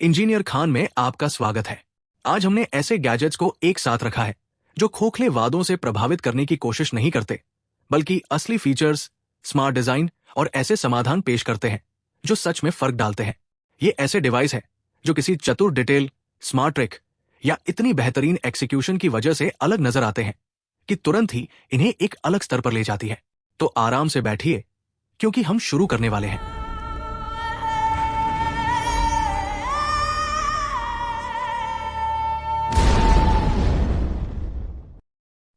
Engineer Khan में आपका स्वागत है। आज हमने ऐसे गैजेट्स को एक साथ रखा है जो खोखले वादों से प्रभावित करने की कोशिश नहीं करते, बल्कि असली फीचर्स, स्मार्ट डिजाइन और ऐसे समाधान पेश करते हैं जो सच में फर्क डालते हैं। ये ऐसे डिवाइस है जो किसी चतुर डिटेल, स्मार्ट ट्रिक या इतनी बेहतरीन एक्सिक्यूशन की वजह से अलग नजर आते हैं कि तुरंत ही इन्हें एक अलग स्तर पर ले जाती है। तो आराम से बैठिए, क्योंकि हम शुरू करने वाले हैं।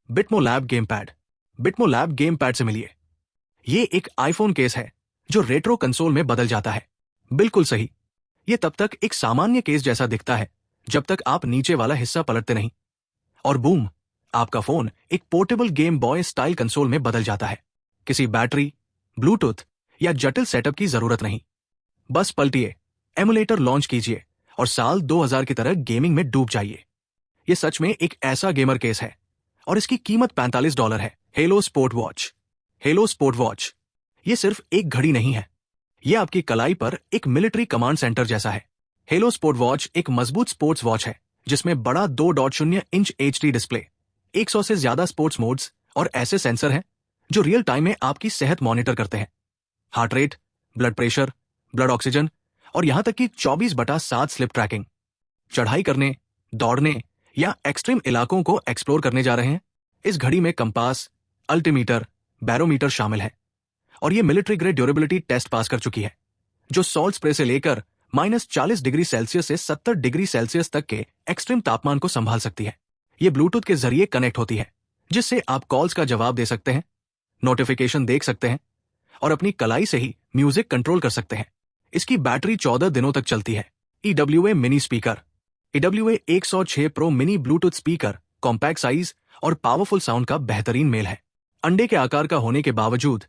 Bitmo lab game pad. Bitmo lab game pad से मिलिए। ये एक आईफोन केस है जो रेट्रो कंसोल में बदल जाता है। बिल्कुल सही, ये तब तक एक सामान्य केस जैसा दिखता है जब तक आप नीचे वाला हिस्सा पलटते नहीं, और बूम, आपका फोन एक portable game boy style console में बदल जाता है। किसी बैटरी, ब्लूटूथ या जटिल सेटअप की जरूरत नहीं। बस पलटिए, एमुलेटर लॉन्च कीजिए और साल 2000 की तरह गेमिंग में डूब जाइए। ये सच में एक ऐसा गेमर केस है और इसकी कीमत $45 है। Hello sport watch. Hello sport watch ये सिर्फ एक घड़ी नहीं है, ये आपकी कलाई पर एक मिलिट्री कमांड सेंटर जैसा है। हेलो स्पोर्ट वॉच एक मजबूत स्पोर्ट्स वॉच है जिसमें बड़ा 2.0 इंच HD डिस्प्ले, 100 से ज्यादा स्पोर्ट्स मोड्स और ऐसे सेंसर हैं जो रियल टाइम में आपकी सेहत मॉनिटर करते हैं। Heart rate, blood pressure, blood oxygen और यहां तक कि 24/7 स्लिप ट्रैकिंग। चढ़ाई करने, दौड़ने या एक्सट्रीम इलाकों को एक्सप्लोर करने जा रहे हैं, इस घड़ी में कंपास, अल्टीमीटर, बैरोमीटर शामिल है। और ये military grade durability test pass कर चुकी है, जो सॉल्ट स्प्रे से लेकर -40 डिग्री सेल्सियस से 70 डिग्री सेल्सियस तक के एक्सट्रीम तापमान को संभाल सकती है। ये ब्लूटूथ के जरिए कनेक्ट होती है, जिससे आप कॉल्स का जवाब दे सकते हैं, नोटिफिकेशन देख सकते हैं और अपनी कलाई से ही म्यूजिक कंट्रोल कर सकते हैं। इसकी बैटरी 14 दिनों तक चलती है। EWA mini speaker. EWA 106 pro mini Bluetooth speaker compact size और पावरफुल साउंड का बेहतरीन मेल है। अंडे के आकार का होने के बावजूद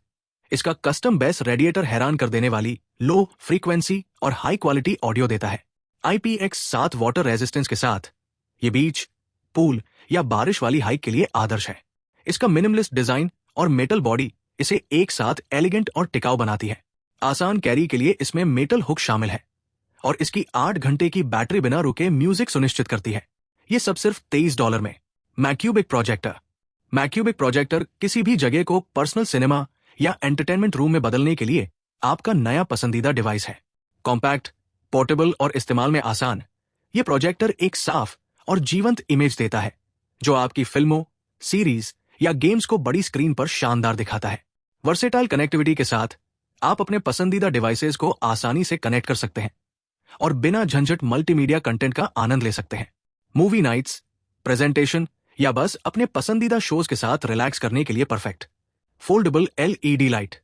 इसका कस्टम बेस रेडिएटर हैरान कर देने वाली लो फ्रीक्वेंसी और हाई क्वालिटी ऑडियो देता है। IPX7 वाटर रेजिस्टेंस के साथ ये बीच, पूल या बारिश वाली हाइक के लिए आदर्श है। इसका मिनिमलिस्ट डिजाइन और मेटल बॉडी इसे एक साथ एलिगेंट और टिकाऊ बनाती है। आसान कैरी के लिए इसमें मेटल हुक शामिल है और इसकी 8 घंटे की बैटरी बिना रुके म्यूजिक सुनिश्चित करती है। ये सब सिर्फ $23 में। मैक्यूबिक प्रोजेक्टर। मैक्यूबिक प्रोजेक्टर किसी भी जगह को पर्सनल सिनेमा या एंटरटेनमेंट रूम में बदलने के लिए आपका नया पसंदीदा डिवाइस है। कॉम्पैक्ट, पोर्टेबल और इस्तेमाल में आसान, ये प्रोजेक्टर एक साफ और जीवंत इमेज देता है जो आपकी फिल्मों, सीरीज या गेम्स को बड़ी स्क्रीन पर शानदार दिखाता है। वर्सेटाइल कनेक्टिविटी के साथ आप अपने पसंदीदा डिवाइसेस को आसानी से कनेक्ट कर सकते हैं और बिना झंझट मल्टीमीडिया कंटेंट का आनंद ले सकते हैं। मूवी नाइट्स, प्रेजेंटेशन या बस अपने पसंदीदा शोज के साथ रिलैक्स करने के लिए perfect. Foldable LED light.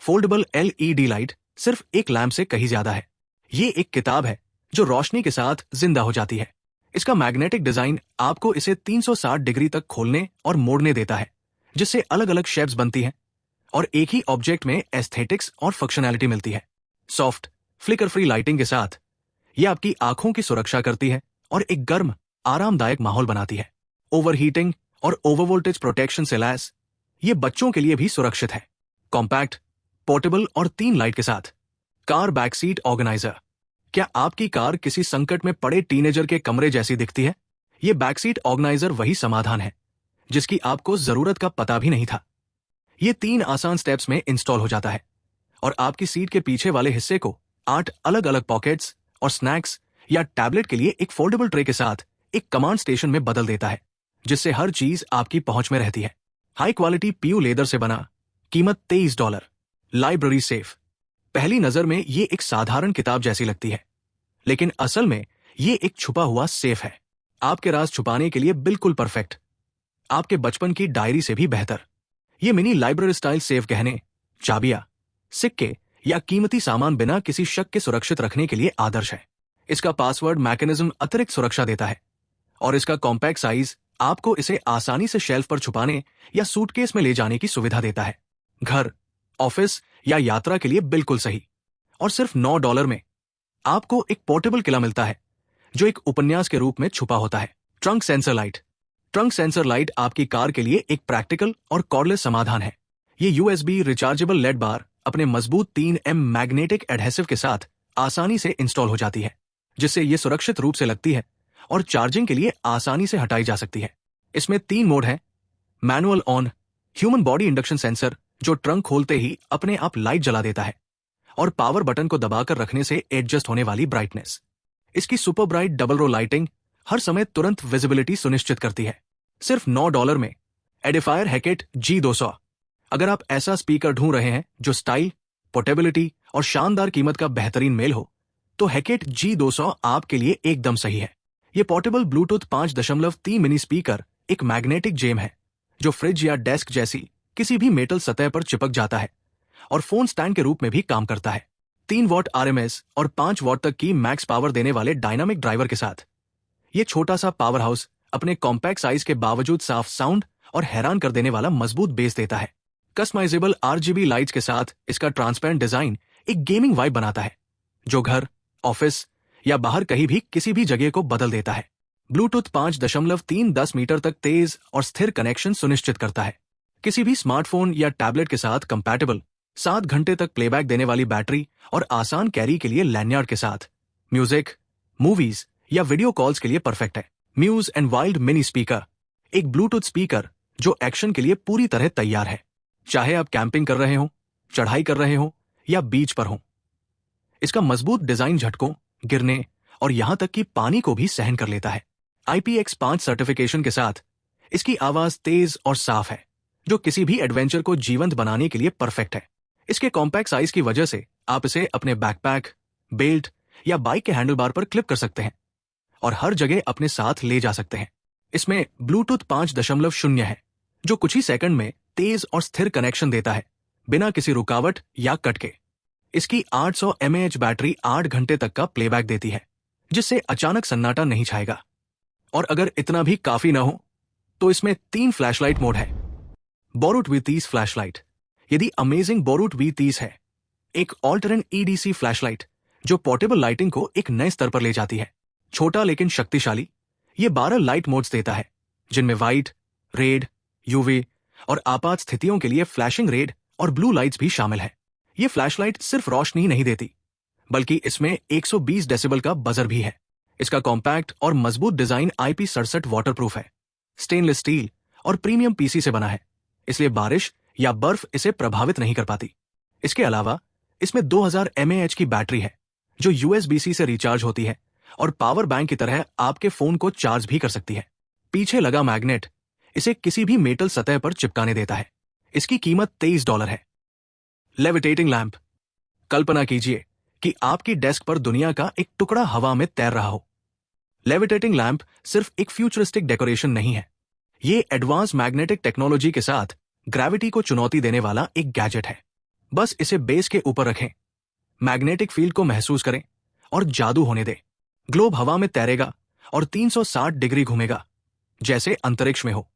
Foldable LED light सिर्फ एक लैंप से कहीं ज्यादा है। ये एक किताब है जो रोशनी के साथ जिंदा हो जाती है। इसका मैग्नेटिक डिजाइन आपको इसे 360 डिग्री तक खोलने और मोड़ने देता है, जिससे अलग अलग शेप्स बनती हैं और एक ही ऑब्जेक्ट में एस्थेटिक्स और फंक्शनैलिटी मिलती है। सॉफ्ट, फ्लिकर फ्री लाइटिंग के साथ ये आपकी आंखों की सुरक्षा करती है और एक गर्म, आरामदायक माहौल बनाती है। ओवरहीटिंग और ओवरवोल्टेज प्रोटेक्शन से लैस ये बच्चों के लिए भी सुरक्षित है। कॉम्पैक्ट, पोर्टेबल और 3 लाइट के साथ। Car backseat organiser. क्या आपकी कार किसी संकट में पड़े टीनेजर के कमरे जैसी दिखती है? ये बैकसीट ऑर्गेनाइजर वही समाधान है जिसकी आपको जरूरत का पता भी नहीं था। ये 3 आसान स्टेप्स में इंस्टॉल हो जाता है और आपकी सीट के पीछे वाले हिस्से को 8 अलग अलग पॉकेट्स और स्नैक्स या टैबलेट के लिए एक फोल्डेबल ट्रे के साथ एक कमांड स्टेशन में बदल देता है, जिससे हर चीज आपकी पहुंच में रहती है। हाई क्वालिटी PU लेदर से बना, कीमत $23। Library safe. पहली नजर में ये एक साधारण किताब जैसी लगती है, लेकिन असल में ये एक छुपा हुआ सेफ है। आपके राज छुपाने के लिए बिल्कुल परफेक्ट। आपके बचपन की डायरी से भी बेहतर। ये मिनी लाइब्रेरी स्टाइल सेफ गहने, चाबियां, सिक्के या कीमती सामान बिना किसी शक के सुरक्षित रखने के लिए आदर्श है। इसका पासवर्ड मैकेनिज्म अतिरिक्त सुरक्षा देता है और इसका कॉम्पैक्ट साइज आपको इसे आसानी से शेल्फ पर छुपाने या सूटकेस में ले जाने की सुविधा देता है। घर, ऑफिस या यात्रा के लिए बिल्कुल सही। और सिर्फ $9 में आपको एक पोर्टेबल किला मिलता है जो एक उपन्यास के रूप में छुपा होता है। Trunk sensor light. Trunk sensor light आपकी कार के लिए एक प्रैक्टिकल और कॉर्डलेस समाधान है। ये USB रिचार्जेबल लेड बार अपने मजबूत 3M मैग्नेटिक एडहेसिव के साथ आसानी से इंस्टॉल हो जाती है। जिससे ये सुरक्षित रूप से लगती है और चार्जिंग के लिए आसानी से हटाई जा सकती है। इसमें 3 मोड हैं। Manual on, human body induction sensor जो ट्रंक खोलते ही अपने आप लाइट जला देता है, और पावर बटन को दबाकर रखने से एडजस्ट होने वाली ब्राइटनेस। इसकी super bright double row lighting हर समय तुरंत विजिबिलिटी सुनिश्चित करती है। सिर्फ $9 में एडिफायर हैकेट G200। अगर आप ऐसा स्पीकर ढूंढ रहे हैं जो स्टाइल, पोर्टेबिलिटी और शानदार कीमत का बेहतरीन मेल हो, तो हैकेट G200 आपके लिए एकदम सही है। ये पोर्टेबल ब्लूटूथ 5.3 मिनी स्पीकर एक मैग्नेटिक जेम है जो फ्रिज या डेस्क जैसी किसी भी मेटल सतह पर चिपक जाता है और फोन स्टैंड के रूप में भी काम करता है। 3 वॉट RMS और 5 वॉट तक की मैक्स पावर देने वाले डायनामिक ड्राइवर के साथ ये छोटा सा पावर हाउस अपने कॉम्पैक्ट साइज के बावजूद साफ साउंड और हैरान कर देने वाला मजबूत बेस देता है। कस्टमाइजेबल RGB लाइट्स के साथ इसका ट्रांसपेरेंट डिजाइन एक गेमिंग वाइब बनाता है जो घर, ऑफिस या बाहर कहीं भी किसी भी जगह को बदल देता है। ब्लूटूथ 5.3 मीटर तक तेज और स्थिर कनेक्शन सुनिश्चित करता है। किसी भी स्मार्टफोन या टैबलेट के साथ कंपैटिबल, 7 घंटे तक प्लेबैक देने वाली बैटरी और आसान कैरी के लिए लैन्यार्ड के साथ म्यूजिक, मूवीज या वीडियो कॉल्स के लिए परफेक्ट है। Muse and Wild mini speaker, एक ब्लूटूथ स्पीकर जो एक्शन के लिए पूरी तरह तैयार है, चाहे आप कैंपिंग कर रहे हो, चढ़ाई कर रहे हो या बीच पर हो। इसका मजबूत डिजाइन झटकों, गिरने और यहां तक कि पानी को भी सहन कर लेता है। IPX5 सर्टिफिकेशन के साथ इसकी आवाज तेज और साफ है जो किसी भी एडवेंचर को जीवंत बनाने के लिए परफेक्ट है। इसके कॉम्पैक्ट साइज की वजह से आप इसे अपने बैकपैक, बेल्ट या बाइक के हैंडलबार पर क्लिप कर सकते हैं और हर जगह अपने साथ ले जा सकते हैं। इसमें ब्लूटूथ 5.0 है जो कुछ ही सेकंड में तेज और स्थिर कनेक्शन देता है बिना किसी रुकावट या कट के। इसकी 800 mAh बैटरी 8 घंटे तक का प्लेबैक देती है जिससे अचानक सन्नाटा नहीं छाएगा। और अगर इतना भी काफी ना हो तो इसमें 3 फ्लैशलाइट मोड है। बोरूट V30 फ्लैशलाइट, यदि अमेजिंग बोरूट V30 है, एक ऑल्टरन EDC फ्लैशलाइट जो पोर्टेबल लाइटिंग को एक नए स्तर पर ले जाती है। छोटा लेकिन शक्तिशाली, ये 12 लाइट मोड्स देता है जिनमें वाइट, रेड, UV और आपात स्थितियों के लिए फ्लैशिंग रेड और ब्लू लाइट्स भी शामिल है। ये फ्लैशलाइट सिर्फ रोशनी नहीं देती बल्कि इसमें 120 डेसिबल का बजर भी है। इसका कॉम्पैक्ट और मजबूत डिजाइन IP67 वाटरप्रूफ है, स्टेनलेस स्टील और प्रीमियम PC से बना है, इसलिए बारिश या बर्फ इसे प्रभावित नहीं कर पाती। इसके अलावा इसमें 2000 mAh की बैटरी है जो USB-C से रिचार्ज होती है और पावर बैंक की तरह आपके फोन को चार्ज भी कर सकती है। पीछे लगा मैग्नेट इसे किसी भी मेटल सतह पर चिपकाने देता है। इसकी कीमत $23 है। लेविटेटिंग लैंप, कल्पना कीजिए कि आपकी डेस्क पर दुनिया का एक टुकड़ा हवा में तैर रहा हो। लेविटेटिंग लैंप सिर्फ एक फ्यूचरिस्टिक डेकोरेशन नहीं है, ये एडवांस मैग्नेटिक टेक्नोलॉजी के साथ ग्रेविटी को चुनौती देने वाला एक गैजेट है। बस इसे बेस के ऊपर रखें, मैग्नेटिक फील्ड को महसूस करें और जादू होने दें। ग्लोब हवा में तैरेगा और 360 डिग्री घूमेगा जैसे अंतरिक्ष में हो।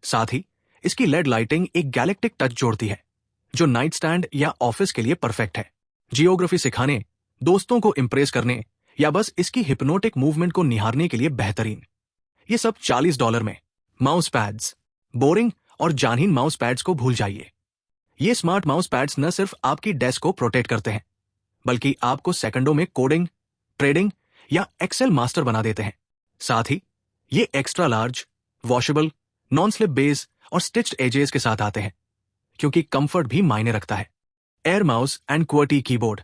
साथ ही इसकी LED लाइटिंग एक गैलेक्टिक टच जोड़ती है जो नाइट स्टैंड या ऑफिस के लिए परफेक्ट है। जियोग्राफी सिखाने, दोस्तों को इंप्रेस करने या बस इसकी हिप्नोटिक मूवमेंट को निहारने के लिए बेहतरीन। ये सब $40 में। माउस पैड्स, बोरिंग और जानहीन माउस पैड्स को भूल जाइए। ये स्मार्ट माउस पैड्स न सिर्फ आपकी डेस्क को प्रोटेक्ट करते हैं बल्कि आपको सेकंडों में कोडिंग, ट्रेडिंग या एक्सेल मास्टर बना देते हैं। साथ ही ये extra large, washable, non slip base और स्टिच्ड एजेस के साथ आते हैं क्योंकि कंफर्ट भी मायने रखता है। Air mouse and QWERTY keyboard,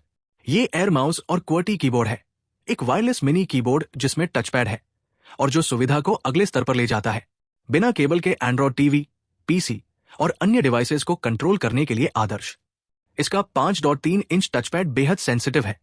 ये एयर माउस और QWERTY कीबोर्ड है, एक वायरलेस मिनी कीबोर्ड जिसमें टच पैड है और जो सुविधा को अगले स्तर पर ले जाता है। बिना केबल के एंड्रॉयड TV, PC और अन्य डिवाइसेस को कंट्रोल करने के लिए आदर्श। इसका 5.3 इंच टचपैड बेहद सेंसिटिव है,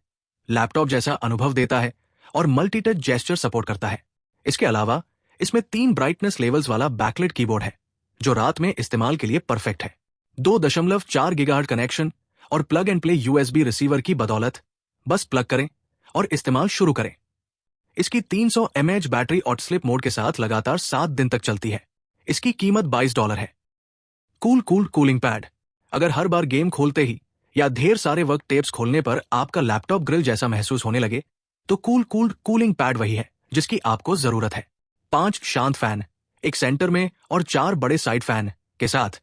लैपटॉप जैसा अनुभव देता है और मल्टी टच जेस्चर सपोर्ट करता है। इसके अलावा इसमें 3 ब्राइटनेस लेवल्स वाला बैकलाइट कीबोर्ड है जो रात में इस्तेमाल के लिए परफेक्ट है। 2.4 गीगाहर्ट्ज कनेक्शन और plug and play USB receiver की बदौलत बस प्लग करें और इस्तेमाल शुरू करें। इसकी 300 mAh battery auto slip mode के साथ लगातार 7 दिन तक चलती है। इसकी कीमत $22 है। कूल कूलिंग पैड, अगर हर बार गेम खोलते ही या ढेर सारे वर्क टेप्स खोलने पर आपका लैपटॉप ग्रिल जैसा महसूस होने लगे तो कूल कूलिंग पैड वही है जिसकी आपको जरूरत है। 5 शांत फैन, एक सेंटर में और 4 बड़े साइड फैन के साथ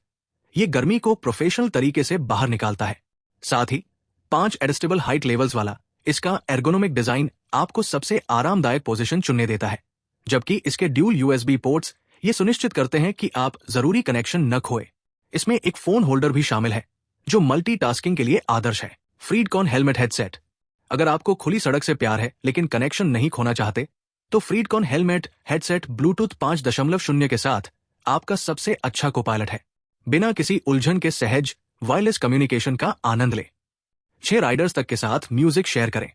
ये गर्मी को प्रोफेशनल तरीके से बाहर निकालता है। साथ ही 5 एडजस्टेबल हाइट लेवल्स वाला इसका एर्गोनोमिक डिजाइन आपको सबसे आरामदायक पोजीशन चुनने देता है, जबकि इसके ड्यूल यूएसबी पोर्ट्स ये सुनिश्चित करते हैं कि आप जरूरी कनेक्शन न खोए। इसमें एक फोन होल्डर भी शामिल है, जो मल्टीटास्किंग के लिए आदर्श है। फ्रीडकॉन हेलमेट हेडसेट। अगर आपको खुली सड़क से प्यार है लेकिन कनेक्शन नहीं खोना चाहते, तो फ्रीडकॉन हेलमेट हेडसेट ब्लूटूथ 5.0 के साथ आपका सबसे अच्छा कोपायलट है। बिना किसी उलझन के सहज वायरलेस कम्युनिकेशन का आनंद ले। 6 राइडर्स तक के साथ म्यूजिक शेयर करें।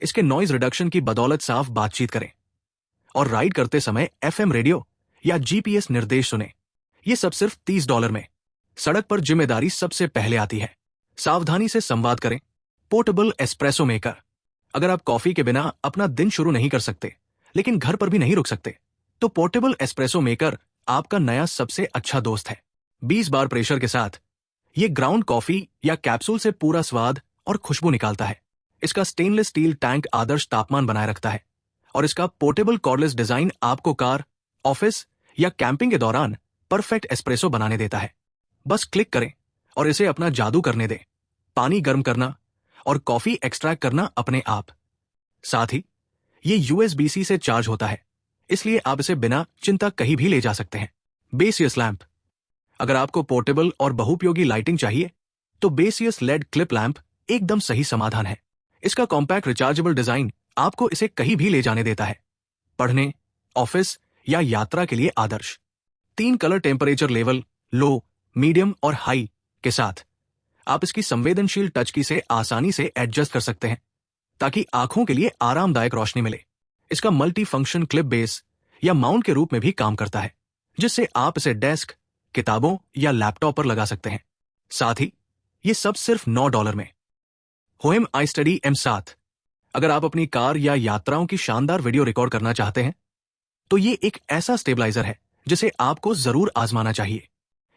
इसके नॉइज रिडक्शन की बदौलत साफ बातचीत करें और राइड करते समय एफएम रेडियो या जीपीएस निर्देश सुने। ये सब सिर्फ $30 में। सड़क पर जिम्मेदारी सबसे पहले आती है। सावधानी से संवाद करें। Portable espresso maker. अगर आप कॉफी के बिना अपना दिन शुरू नहीं कर सकते लेकिन घर पर भी नहीं रुक सकते, तो पोर्टेबल एस्प्रेसो मेकर आपका नया सबसे अच्छा दोस्त है। 20 बार प्रेशर के साथ ये ग्राउंड कॉफी या कैप्सूल से पूरा स्वाद और खुशबू निकालता है। इसका स्टेनलेस स्टील टैंक आदर्श तापमान बनाए रखता है और इसका पोर्टेबल कॉर्डलेस डिजाइन आपको कार, ऑफिस या कैंपिंग के दौरान परफेक्ट एस्प्रेसो बनाने देता है। बस क्लिक करें और इसे अपना जादू करने दें। पानी गर्म करना और कॉफी एक्सट्रैक्ट करना अपने आप। साथ ही ये USB-C से चार्ज होता है, इसलिए आप इसे बिना चिंता कहीं भी ले जा सकते हैं। बेसियस लैंप। अगर आपको पोर्टेबल और बहुउपयोगी लाइटिंग चाहिए, तो बेसियस लेड क्लिप लैंप एकदम सही समाधान है। इसका कॉम्पैक्ट रिचार्जेबल डिजाइन आपको इसे कहीं भी ले जाने देता है। पढ़ने, ऑफिस या यात्रा के लिए आदर्श। 3 कलर टेम्परेचर लेवल, लो, मीडियम और हाई के साथ आप इसकी संवेदनशील टच की से आसानी से एडजस्ट कर सकते हैं, ताकि आंखों के लिए आरामदायक रोशनी मिले। इसका मल्टी फंक्शन क्लिप बेस या माउंट के रूप में भी काम करता है, जिससे आप इसे डेस्क, किताबों या लैपटॉप पर लगा सकते हैं। साथ ही ये सब सिर्फ $9 में। होएम iStudy M7। अगर आप अपनी कार या यात्राओं की शानदार वीडियो रिकॉर्ड करना चाहते हैं, तो ये एक ऐसा स्टेबलाइजर है जिसे आपको जरूर आजमाना चाहिए।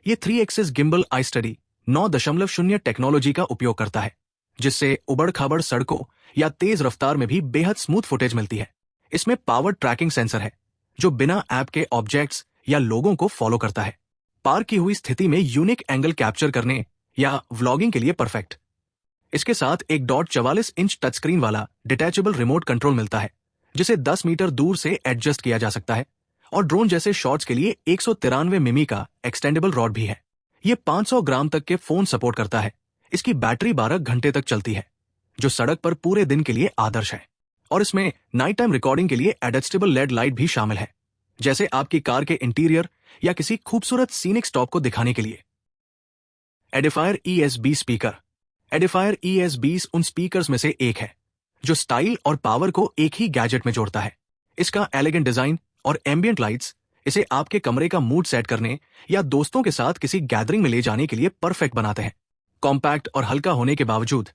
ये 3 एक्सिस गिम्बल iStudy 9.0 टेक्नोलॉजी का उपयोग करता है, जिससे उबड़-खाबड़ सड़कों या तेज रफ्तार में भी बेहद स्मूथ फुटेज मिलती है। इसमें पावर ट्रैकिंग सेंसर है, जो बिना ऐप के ऑब्जेक्ट्स या लोगों को फॉलो करता है। पार्क की हुई स्थिति में यूनिक एंगल कैप्चर करने या व्लॉगिंग के लिए परफेक्ट। इसके साथ एक 44 इंच टच स्क्रीन वाला डिटैचेबल रिमोट कंट्रोल मिलता है, जिसे 10 मीटर दूर से एडजस्ट किया जा सकता है, और ड्रोन जैसे शॉट्स के लिए 193 मिमी का एक्सटेंडेबल रॉड भी है। ये 500 ग्राम तक के फोन सपोर्ट करता है। इसकी बैटरी 12 घंटे तक चलती है, जो सड़क पर पूरे दिन के लिए आदर्श है। और इसमें नाइट टाइम रिकॉर्डिंग के लिए एडजस्टेबल लेड लाइट भी शामिल है, जैसे आपकी कार के इंटीरियर या किसी खूबसूरत सीनिक स्टॉप को दिखाने के लिए। Edifier ES20 speaker. Edifier ES20 उन स्पीकर्स में से एक है जो स्टाइल और पावर को एक ही गैजेट में जोड़ता है। इसका एलिगेंट डिजाइन और एम्बियंट लाइट्स इसे आपके कमरे का मूड सेट करने या दोस्तों के साथ किसी गैदरिंग में ले जाने के लिए परफेक्ट बनाते हैं। कॉम्पैक्ट और हल्का होने के बावजूद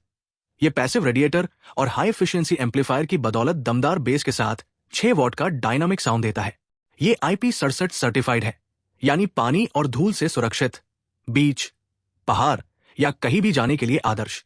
ये पैसिव रेडिएटर और हाई एफिशिएंसी एम्पलीफायर की बदौलत दमदार बेस के साथ 6 वॉट का डायनामिक साउंड देता है। ये IP67 सर्टिफाइड है, यानी पानी और धूल से सुरक्षित, बीच, पहाड़ या कहीं भी जाने के लिए आदर्श।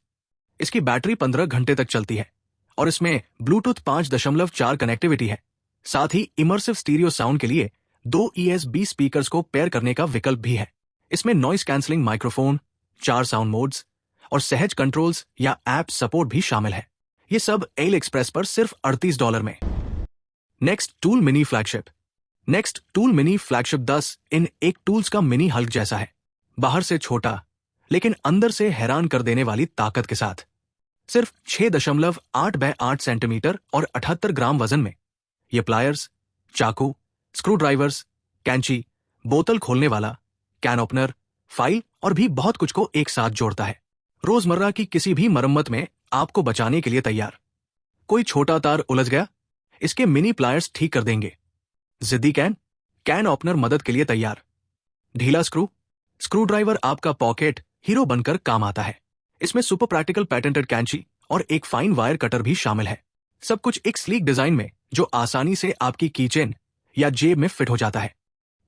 इसकी बैटरी 15 घंटे तक चलती है और इसमें ब्लूटूथ 5.4 कनेक्टिविटी है। साथ ही इमर्सिव स्टीरियो साउंड के लिए 2 ES20 स्पीकर्स को पेयर करने का विकल्प भी है। इसमें noise cancelling microphone, 4 sound modes और सहज कंट्रोल्स या ऐप सपोर्ट भी शामिल है। ये सब AliExpress पर सिर्फ $38 में। Next tool mini flagship. Next tool mini flagship 10 इन एक टूल्स का मिनी हल्क जैसा है, बाहर से छोटा लेकिन अंदर से हैरान कर देने वाली ताकत के साथ। सिर्फ 6.8 बाय 8 सेंटीमीटर और 78 ग्राम वजन में ये प्लायर्स, चाकू, स्क्रू ड्राइवर्स, कैंची, बोतल खोलने वाला, कैन ओपनर, फाइल और भी बहुत कुछ को एक साथ जोड़ता है। रोजमर्रा की किसी भी मरम्मत में आपको बचाने के लिए तैयार। कोई छोटा तार उलझ गया, इसके मिनी प्लायर्स ठीक कर देंगे। जिद्दी कैन ओपनर मदद के लिए तैयार। ढीला स्क्रू ड्राइवर आपका पॉकेट हीरो बनकर काम आता है। इसमें सुपर प्रैक्टिकल पैटेंटेड कैंची और एक फाइन वायर कटर भी शामिल है। सब कुछ एक स्लीक डिजाइन में जो आसानी से आपकी कीचेन या जेब में फिट हो जाता है।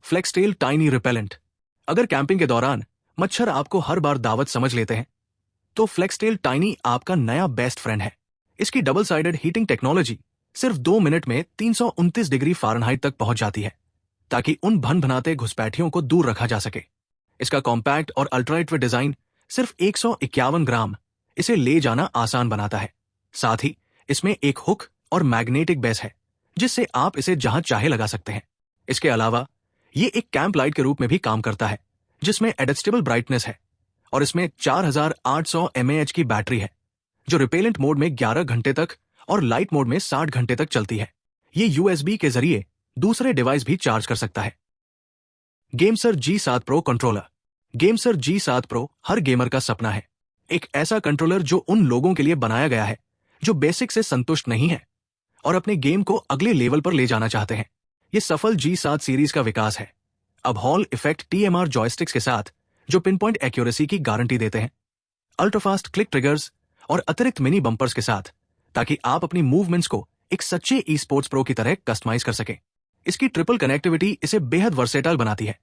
फ्लेक्सटेल टाइनी रिपेलेंट। अगर कैंपिंग के दौरान मच्छर आपको हर बार दावत समझ लेते हैं, तो फ्लेक्सटेल टाइनी आपका नया बेस्ट फ्रेंड है। इसकी डबल साइडेड हीटिंग टेक्नोलॉजी सिर्फ 2 मिनट में 329 डिग्री फ़ारेनहाइट तक पहुंच जाती है, ताकि उन भनभनाते घुसपैठियों को दूर रखा जा सके। इसका कॉम्पैक्ट और अल्ट्रालाइटवेट डिजाइन सिर्फ 151 ग्राम इसे ले जाना आसान बनाता है। साथ ही इसमें एक हुक और मैग्नेटिक बेस है, जिससे आप इसे जहां चाहे लगा सकते हैं। इसके अलावा ये एक कैंप लाइट के रूप में भी काम करता है, जिसमें एडजस्टेबल ब्राइटनेस है, और इसमें 4800 mAh की बैटरी है, जो रिपेलेंट मोड में 11 घंटे तक और लाइट मोड में 60 घंटे तक चलती है। ये USB के जरिए दूसरे डिवाइस भी चार्ज कर सकता है। GameSir G7 Pro controller. GameSir G7 Pro हर गेमर का सपना है, एक ऐसा कंट्रोलर जो उन लोगों के लिए बनाया गया है जो बेसिक से संतुष्ट नहीं है और अपने गेम को अगले लेवल पर ले जाना चाहते हैं। यह सफल G7 सीरीज का विकास है, अब हॉल इफेक्ट TMR जॉयस्टिक्स के साथ, जो पिन पॉइंट एक्यूरेसी की गारंटी देते हैं, अल्ट्राफास्ट क्लिक ट्रिगर्स और अतिरिक्त मिनी बम्पर्स के साथ, ताकि आप अपनी मूवमेंट्स को एक सच्चे ई स्पोर्ट्स प्रो की तरह कस्टमाइज कर सकें। इसकी ट्रिपल कनेक्टिविटी इसे बेहद वर्सेटाइल बनाती है।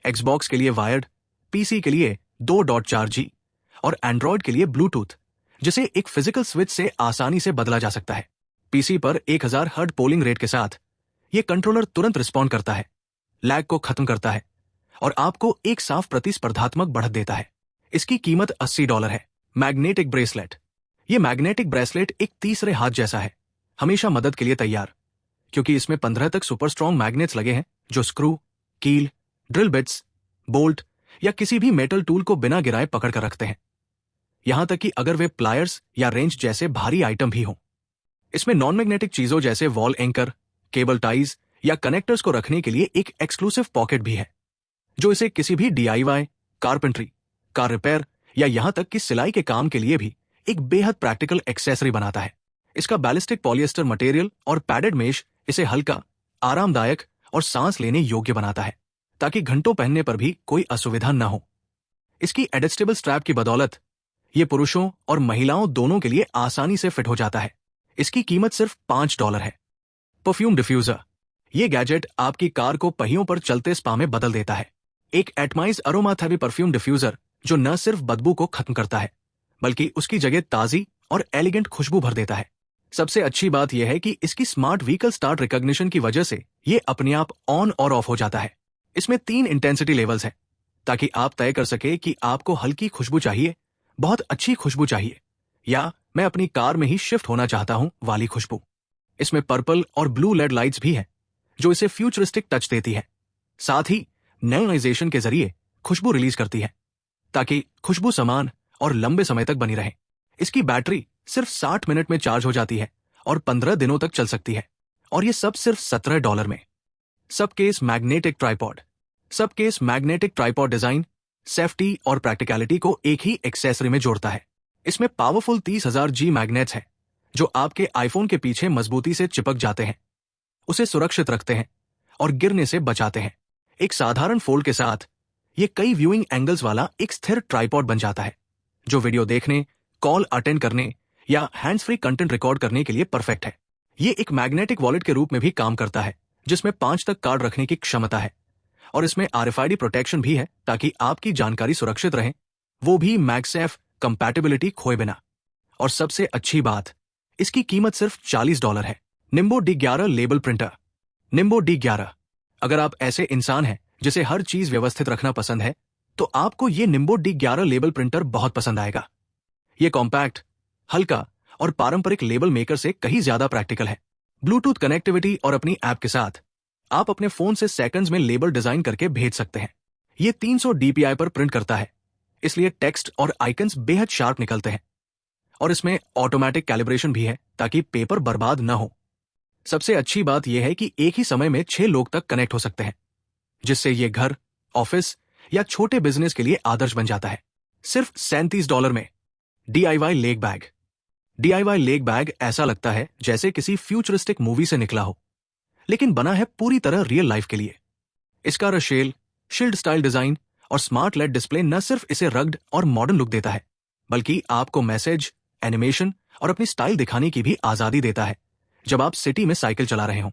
एक्सबॉक्स के लिए वायर्ड, PC के लिए 2.4G और एंड्रॉयड के लिए ब्लूटूथ, जिसे एक फिजिकल स्विच से आसानी से बदला जा सकता है। PC पर 1000 हर्ट्ज पोलिंग रेट के साथ यह कंट्रोलर तुरंत रिस्पॉन्ड करता है, लैग को खत्म करता है और आपको एक साफ प्रतिस्पर्धात्मक बढ़त देता है। इसकी कीमत $80 है। Magnetic bracelet. यह मैग्नेटिक ब्रेसलेट एक तीसरे हाथ जैसा है, हमेशा मदद के लिए तैयार, क्योंकि इसमें 15 तक सुपर स्ट्रॉन्ग मैग्नेट्स लगे हैं जो स्क्रू, कील, ड्रिल बिट्स, बोल्ट या किसी भी मेटल टूल को बिना गिराए पकड़ कर रखते हैं, यहां तक कि अगर वे प्लायर्स या रेंच जैसे भारी आइटम भी हों। इसमें नॉन मैग्नेटिक चीजों जैसे वॉल एंकर, केबल टाइज या कनेक्टर्स को रखने के लिए एक एक्सक्लूसिव पॉकेट भी है, जो इसे किसी भी DIY, कारपेंट्री, कार रिपेयर या यहां तक कि सिलाई के काम के लिए भी एक बेहद प्रैक्टिकल एक्सेसरी बनाता है। इसका बैलिस्टिक पॉलिएस्टर मटेरियल और पैडेड मेश इसे हल्का, आरामदायक और सांस लेने योग्य बनाता है, ताकि घंटों पहनने पर भी कोई असुविधा न हो। इसकी एडजस्टेबल स्ट्रैप की बदौलत ये पुरुषों और महिलाओं दोनों के लिए आसानी से फिट हो जाता है। इसकी कीमत सिर्फ $5 है। Perfume diffuser. ये गैजेट आपकी कार को पहियों पर चलते स्पा में बदल देता है। एक एटमाइज अरोमाथेरेपी परफ्यूम डिफ्यूजर जो न सिर्फ बदबू को खत्म करता है, बल्कि उसकी जगह ताजी और एलिगेंट खुशबू भर देता है। सबसे अच्छी बात यह है कि इसकी स्मार्ट व्हीकल स्टार्ट रिकॉग्निशन की वजह से ये अपने आप ऑन और ऑफ हो जाता है। इसमें 3 इंटेंसिटी लेवल्स हैं, ताकि आप तय कर सके कि आपको हल्की खुशबू चाहिए, बहुत अच्छी खुशबू चाहिए, या मैं अपनी कार में ही शिफ्ट होना चाहता हूं वाली खुशबू। इसमें पर्पल और ब्लू लेड लाइट्स भी हैं, जो इसे फ्यूचरिस्टिक टच देती है। साथ ही नेओनाइजेशन के जरिए खुशबू रिलीज करती है, ताकि खुशबू समान और लंबे समय तक बनी रहे। इसकी बैटरी सिर्फ 60 मिनट में चार्ज हो जाती है और 15 दिनों तक चल सकती है, और ये सब सिर्फ $17 में। Subcase magnetic tripod. Subcase magnetic tripod design, safety और प्रैक्टिकलिटी को एक ही एक्सेसरी में जोड़ता है। इसमें पावरफुल 30,000 G मैग्नेट्स हैं, जो आपके आईफोन के पीछे मजबूती से चिपक जाते हैं, उसे सुरक्षित रखते हैं और गिरने से बचाते हैं। एक साधारण फोल्ड के साथ ये कई व्यूइंग एंगल्स वाला एक स्थिर ट्राइपॉड बन जाता है, जो वीडियो देखने, कॉल अटेंड करने या हैंड्स फ्री कंटेंट रिकॉर्ड करने के लिए परफेक्ट है। ये एक मैग्नेटिक वॉलेट के रूप में भी काम करता है, जिसमें 5 तक कार्ड रखने की क्षमता है, और इसमें RFID प्रोटेक्शन भी है, ताकि आपकी जानकारी सुरक्षित रहे, वो भी मैगसेफ कंपैटिबिलिटी खोए बिना। और सबसे अच्छी बात, इसकी कीमत सिर्फ $40 है। Nimbo D11 label printer. Nimbo D11। अगर आप ऐसे इंसान हैं जिसे हर चीज व्यवस्थित रखना पसंद है, तो आपको ये निम्बो D11 लेबल प्रिंटर बहुत पसंद आएगा। ये कॉम्पैक्ट, हल्का और पारंपरिक लेबल मेकर से कहीं ज्यादा प्रैक्टिकल है। ब्लूटूथ कनेक्टिविटी और अपनी ऐप के साथ आप अपने फोन से सेकंड्स में लेबल डिजाइन करके भेज सकते हैं। ये 300 DPI पर प्रिंट करता है, इसलिए टेक्स्ट और आइकन्स बेहद शार्प निकलते हैं, और इसमें ऑटोमेटिक कैलिब्रेशन भी है, ताकि पेपर बर्बाद न हो। सबसे अच्छी बात यह है कि एक ही समय में 6 लोग तक कनेक्ट हो सकते हैं, जिससे ये घर, ऑफिस या छोटे बिजनेस के लिए आदर्श बन जाता है। सिर्फ $37 में। DIY leg bag. DIY leg bag ऐसा लगता है जैसे किसी फ्यूचरिस्टिक मूवी से निकला हो, लेकिन बना है पूरी तरह रियल लाइफ के लिए। इसका रशेल, शील्ड स्टाइल डिजाइन और स्मार्ट लेड डिस्प्ले न सिर्फ इसे रग्ड और मॉडर्न लुक देता है, बल्कि आपको मैसेज, एनिमेशन और अपनी स्टाइल दिखाने की भी आजादी देता है जब आप सिटी में साइकिल चला रहे हों।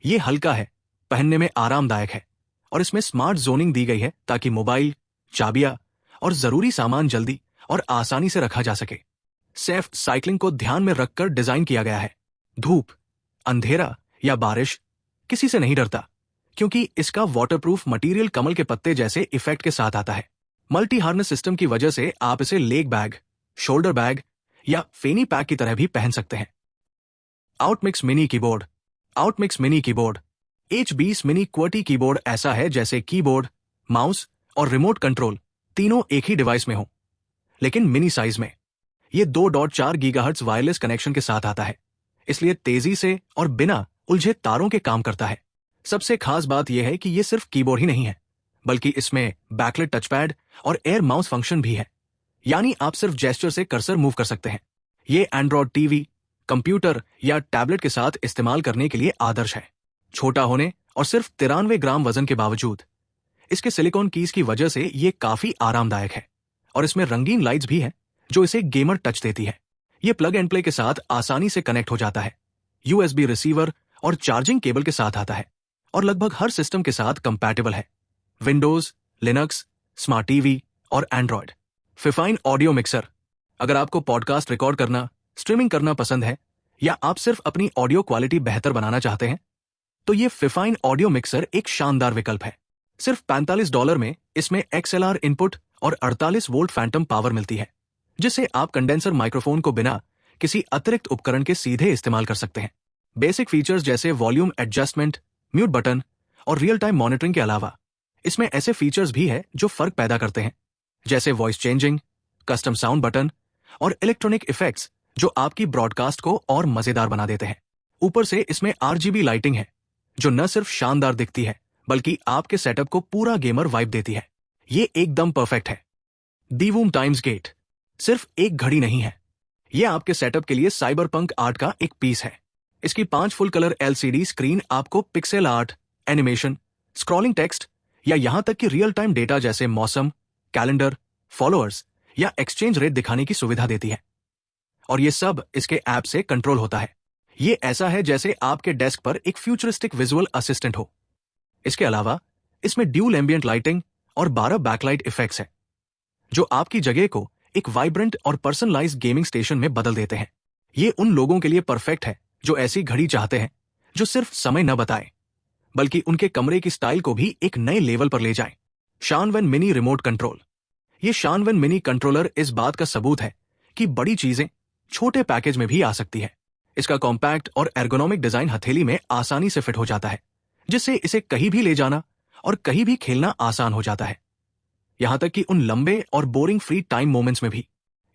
ये हल्का है, पहनने में आरामदायक है, और इसमें स्मार्ट जोनिंग दी गई है, ताकि मोबाइल, चाबियां और जरूरी सामान जल्दी और आसानी से रखा जा सके। सेफ साइकिलिंग को ध्यान में रखकर डिजाइन किया गया है। धूप, अंधेरा या बारिश किसी से नहीं डरता, क्योंकि इसका वाटरप्रूफ मटेरियल कमल के पत्ते जैसे इफेक्ट के साथ आता है। मल्टी हार्नेस सिस्टम की वजह से आप इसे लेग बैग, शोल्डर बैग या फेनी पैक की तरह भी पहन सकते हैं। Outmix mini keyboard. Outmix mini keyboard H20 mini QWERTY keyboard ऐसा है जैसे कीबोर्ड, माउस और रिमोट कंट्रोल तीनों एक ही डिवाइस में हो, लेकिन मिनी साइज में। ये 2.4 गीगाहर्ट्ज वायरलेस कनेक्शन के साथ आता है, इसलिए तेजी से और बिना उलझे तारों के काम करता है। सबसे खास बात यह है कि ये सिर्फ कीबोर्ड ही नहीं है, बल्कि इसमें बैकलाइट टचपैड और एयर माउस फंक्शन भी है, यानी आप सिर्फ जेस्चर से कर्सर मूव कर सकते हैं। ये एंड्रॉयड टीवी, कंप्यूटर या टैबलेट के साथ इस्तेमाल करने के लिए आदर्श है। छोटा होने और सिर्फ 93 ग्राम वजन के बावजूद इसके सिलिकॉन कीज की वजह से ये काफी आरामदायक है, और इसमें रंगीन लाइट्स भी है जो इसे गेमर टच देती है। ये प्लग एंड प्ले के साथ आसानी से कनेक्ट हो जाता है, USB रिसीवर और चार्जिंग केबल के साथ आता है, और लगभग हर सिस्टम के साथ कंपैटिबल है, विंडोज, लिनक्स, स्मार्ट टीवी और एंड्रॉयड। Fifine audio mixer. अगर आपको पॉडकास्ट रिकॉर्ड करना, स्ट्रीमिंग करना पसंद है, या आप सिर्फ अपनी ऑडियो क्वालिटी बेहतर बनाना चाहते हैं, तो ये फिफाइन ऑडियो मिक्सर एक शानदार विकल्प है। सिर्फ $45 में इसमें XLR इनपुट और 48 वोल्ट फैंटम पावर मिलती है, जिससे आप कंडेंसर माइक्रोफोन को बिना किसी अतिरिक्त उपकरण के सीधे इस्तेमाल कर सकते हैं। बेसिक फीचर्स जैसे वॉल्यूम एडजस्टमेंट, म्यूट बटन और रियल टाइम मॉनिटरिंग के अलावा इसमें ऐसे फीचर्स भी है जो फर्क पैदा करते हैं, जैसे voice changing, custom sound button और इलेक्ट्रॉनिक इफेक्ट्स जो आपकी ब्रॉडकास्ट को और मजेदार बना देते हैं। ऊपर से इसमें RGB लाइटिंग है जो न सिर्फ शानदार दिखती है, बल्कि आपके सेटअप को पूरा गेमर वाइब देती है। ये एकदम परफेक्ट है। दीवूम टाइम्स गेट सिर्फ एक घड़ी नहीं है, ये आपके सेटअप के लिए साइबरपंक आर्ट का एक पीस है। इसकी 5 फुल कलर LCD स्क्रीन आपको pixel art, animation, scrolling text या यहां तक कि रियल टाइम डेटा जैसे मौसम, कैलेंडर, फॉलोअर्स या एक्सचेंज रेट दिखाने की सुविधा देती है, और ये सब इसके ऐप से कंट्रोल होता है। ये ऐसा है जैसे आपके डेस्क पर एक फ्यूचरिस्टिक विजुअल असिस्टेंट हो। इसके अलावा इसमें ड्यूल एम्बियंट लाइटिंग और 12 बैकलाइट इफेक्ट्स हैं, जो आपकी जगह को एक वाइब्रेंट और पर्सनलाइज्ड गेमिंग स्टेशन में बदल देते हैं। ये उन लोगों के लिए परफेक्ट है जो ऐसी घड़ी चाहते हैं जो सिर्फ समय न बताए, बल्कि उनके कमरे की स्टाइल को भी एक नए लेवल पर ले जाए। शानवन मिनी रिमोट कंट्रोल। ये शानवन मिनी कंट्रोलर इस बात का सबूत है कि बड़ी चीजें छोटे पैकेज में भी आ सकती है। इसका कॉम्पैक्ट और एर्गोनॉमिक डिजाइन हथेली में आसानी से फिट हो जाता है, जिससे इसे कहीं भी ले जाना और कहीं भी खेलना आसान हो जाता है, यहां तक कि उन लंबे और बोरिंग फ्री टाइम मोमेंट्स में भी।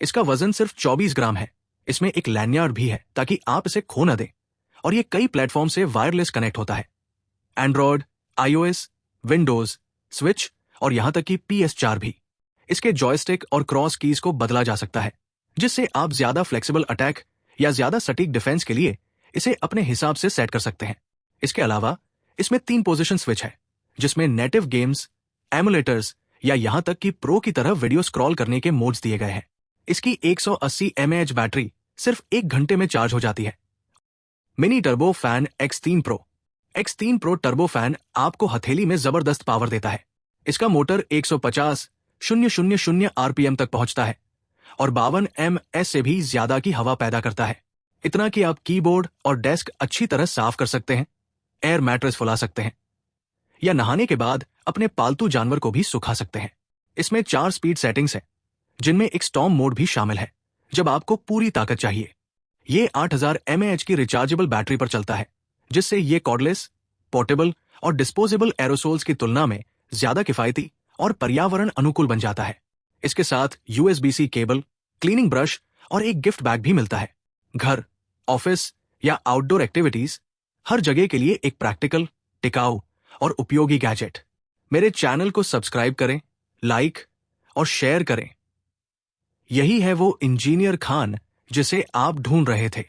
इसका वजन सिर्फ 24 ग्राम है। इसमें एक लैन्यार्ड भी है ताकि आप इसे खो न दें, और ये कई प्लेटफॉर्म से वायरलेस कनेक्ट होता है, एंड्रॉयड, iOS, विंडोज, स्विच और यहां तक कि PS4 भी। इसके जॉयस्टिक और क्रॉस कीज को बदला जा सकता है, जिससे आप ज्यादा फ्लेक्सिबल अटैक या ज्यादा सटीक डिफेंस के लिए इसे अपने हिसाब से सेट कर सकते हैं। इसके अलावा इसमें 3 पोजीशन स्विच है, जिसमें नेटिव गेम्स, एमुलेटर्स या यहां तक कि प्रो की तरह वीडियो स्क्रॉल करने के मोड्स दिए गए हैं। इसकी 180 mAh बैटरी सिर्फ 1 घंटे में चार्ज हो जाती है। Mini turbo fan X3 Pro turbo fan आपको हथेली में जबरदस्त पावर देता है। इसका मोटर 150,000 RPM तक पहुंचता है और 52 ms से भी ज्यादा की हवा पैदा करता है। इतना कि आप कीबोर्ड और डेस्क अच्छी तरह साफ कर सकते हैं, एयर मैट्रेस फुला सकते हैं, या नहाने के बाद अपने पालतू जानवर को भी सुखा सकते हैं। इसमें 4 स्पीड सेटिंग्स हैं, जिनमें एक स्टॉर्म मोड भी शामिल है जब आपको पूरी ताकत चाहिए। ये 8000 mAh की रिचार्जेबल बैटरी पर चलता है, जिससे ये कॉर्डलेस, पोर्टेबल और डिस्पोजेबल एरोसोल्स की तुलना में ज्यादा किफायती और पर्यावरण अनुकूल बन जाता है। इसके साथ USB-C केबल, क्लीनिंग ब्रश और एक गिफ्ट बैग भी मिलता है। घर, ऑफिस या आउटडोर एक्टिविटीज, हर जगह के लिए एक प्रैक्टिकल, टिकाऊ और उपयोगी गैजेट। मेरे चैनल को सब्सक्राइब करें, लाइक और शेयर करें। यही है वो इंजीनियर खान जिसे आप ढूंढ रहे थे।